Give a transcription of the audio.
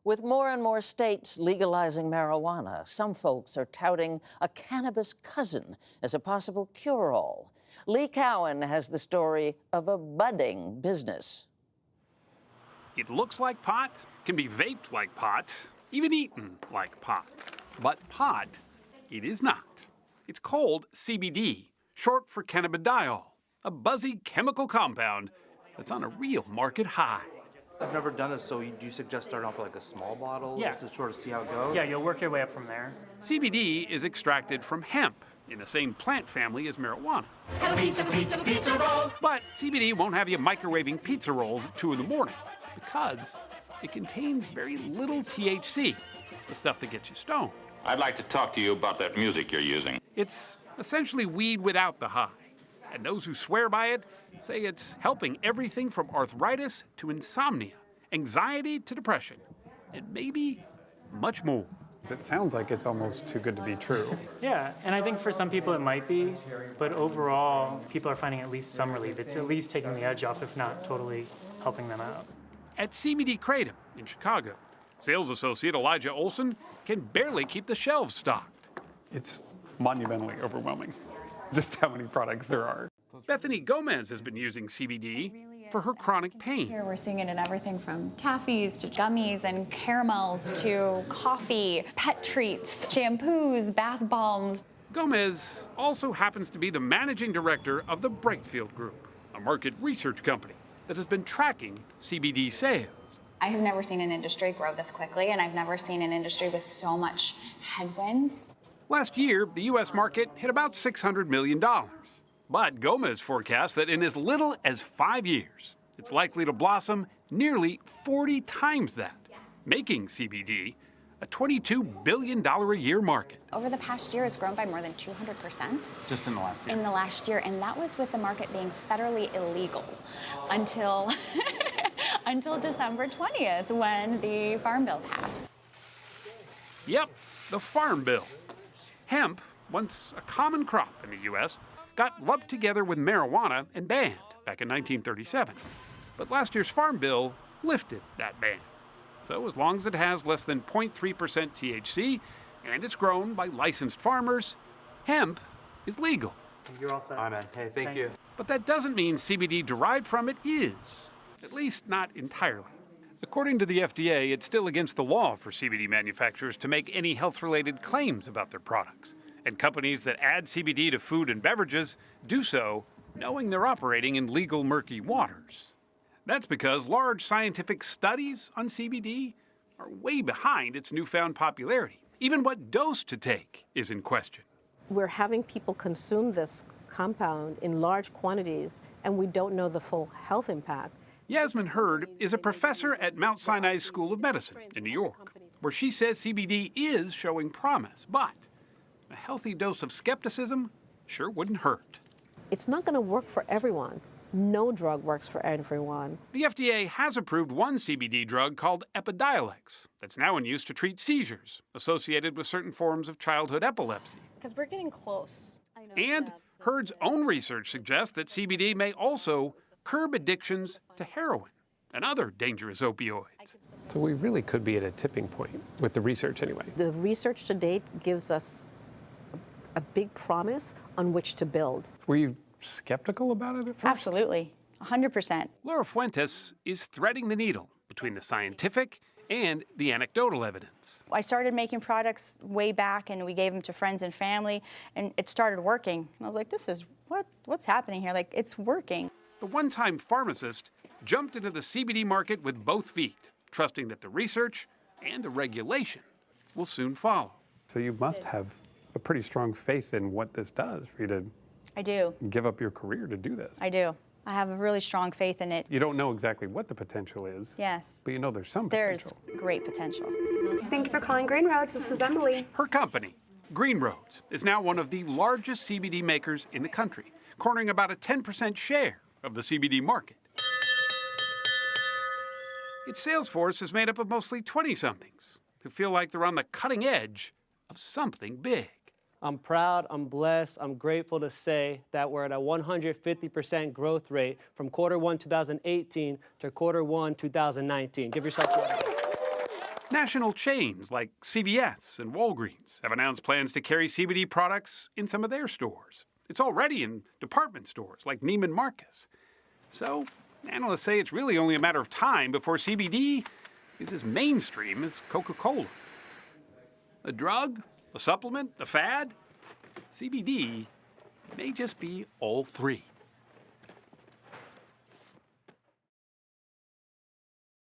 With more and more states legalizing marijuana, some folks are touting a cannabis cousin as a possible cure-all. Lee Cowan has the story of a budding business. It looks like pot, can be vaped like pot, even eaten like pot. But pot, it is not. It's called CBD, short for cannabidiol, a buzzy chemical compound that's on a real market high. I've never done this, so do you suggest starting off with like a small bottle? Yeah. Just to sort of see how it goes? Yeah, you'll work your way up from there. CBD is extracted from hemp, in the same plant family as marijuana. Pizza roll. But CBD won't have you microwaving pizza rolls at 2 in the morning because it contains very little THC, the stuff that gets you stoned. I'd like to talk to you about that music you're using. It's essentially weed without the high. And those who swear by it say it's helping everything from arthritis to insomnia, anxiety to depression, and maybe much more. It sounds like it's almost too good to be true. Yeah, and I think for some people it might be, but overall, people are finding at least some relief. It's at least taking the edge off, if not totally helping them out. At CBD Kratom in Chicago, sales associate Elijah Olson can barely keep the shelves stocked. It's monumentally overwhelming, just how many products there are. Bethany Gomez has been using CBD for her chronic pain. Here we're seeing it in everything from taffies to gummies and caramels to coffee, pet treats, shampoos, bath balms. Gomez also happens to be the managing director of the Brightfield Group, a market research company that has been tracking CBD sales. I have never seen an industry grow this quickly, and I've never seen an industry with so much headwinds. Last year, the U.S. market hit about $600 million. But Gomez forecasts that in as little as 5 years, it's likely to blossom nearly 40 times that, making CBD a $22 billion a year market. Over the past year, it's grown by more than 200%. Just in the last year? In the last year, and that was with the market being federally illegal until, until December 20th, when the Farm Bill passed. Yep, the Farm Bill. Hemp, once a common crop in the U.S., got lumped together with marijuana and banned back in 1937. But last year's Farm Bill lifted that ban. So as long as it has less than 0.3% THC and it's grown by licensed farmers, hemp is legal. You're all set. All right, man. Hey, thank you. But that doesn't mean CBD derived from it is, at least not entirely. According to the FDA, it's still against the law for CBD manufacturers to make any health-related claims about their products. And companies that add CBD to food and beverages do so knowing they're operating in legal murky waters. That's because large scientific studies on CBD are way behind its newfound popularity. Even what dose to take is in question. We're having people consume this compound in large quantities, and we don't know the full health impact. Yasmin Hurd is a professor at Mount Sinai School of Medicine in New York, where she says CBD is showing promise, but a healthy dose of skepticism sure wouldn't hurt. It's not going to work for everyone. No drug works for everyone. The FDA has approved one CBD drug called Epidiolex that's now in use to treat seizures associated with certain forms of childhood epilepsy. Because we're getting close. And Hurd's own research suggests that CBD may also curb addictions to heroin and other dangerous opioids. So we really could be at a tipping point with the research anyway. The research to date gives us a big promise on which to build. Were you skeptical about it at first? Absolutely, 100%. Laura Fuentes is threading the needle between the scientific and the anecdotal evidence. I started making products way back, and we gave them to friends and family, and it started working. And I was like, this is, what's happening here? Like, it's working. The one-time pharmacist jumped into the CBD market with both feet, trusting that the research and the regulation will soon follow. So you must have a pretty strong faith in what this does for you to I do. give up your career to do this. I do. I have a really strong faith in it. You don't know exactly what the potential is. Yes. But you know there's some There's potential. great potential. Thank you for calling Green Roads. This is Emily. Her company, Green Roads, is now one of the largest CBD makers in the country, cornering about a 10% share of the CBD market. Its sales force is made up of mostly 20-somethings who feel like they're on the cutting edge of something big. I'm proud, I'm blessed, I'm grateful to say that we're at a 150% growth rate from quarter one 2018 to quarter one 2019. Give yourselves a round. National chains like CVS and Walgreens have announced plans to carry CBD products in some of their stores. It's already in department stores like Neiman Marcus. So, analysts say it's really only a matter of time before CBD is as mainstream as Coca-Cola. A drug? A supplement? A fad? CBD may just be all three.